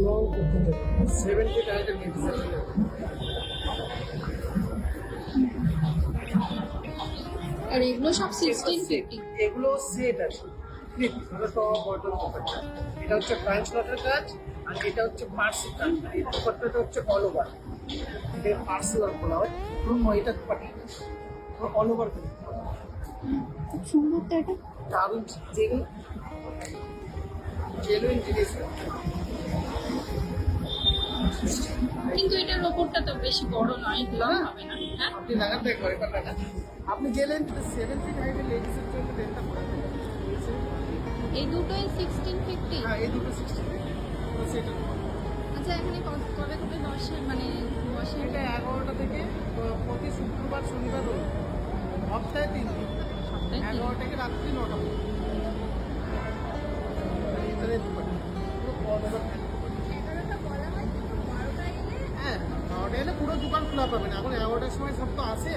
Long করতে হবে 70 টাকা লেডিস আছে। আর এগুলো সব 1650। এগুলো সেট আছে ক্লিপ, এগুলো সব বটল করতে। এটা হচ্ছে ফ্রেঞ্চ লটের কাজ, আর এটা হচ্ছে পার্সেল কাজ। এই দুপাট্টাটা হচ্ছে অল ওভার, এটা পার্সেল বলা হয়। এবং এটা দুপাট্টা অল ওভার খুব সুন্দর তো এটা। দারুণ জেনুইন জিনিস। কিন্তু এটার ওপরটা তো বেশি বড় নয়, লং হবে না। হ্যাঁ, আপনি লাগান তো একবার, এবার লাগান। আপনি গেলেন 75 লেডিসের জন্য রেটটা করে দেবেন। এই দুটোই 1650। হ্যাঁ, এই দুটো 60 সেটা। আচ্ছা, এখানে কবে কবে বসে, মানে বসে? এটা 11টা থেকে প্রতি শুক্রবার শনিবার রোজ, সপ্তাহে 3 দিন, সপ্তাহে 11 থেকে রাত্রি 9টা পর্যন্ত। এখানে দুপাট্টা পুরো কল ওভার থাকে। হ্যাঁ, 12টা এলে পুরো দোকান খোলা পাবেন। এখন 11টার সময় সব তো আসে,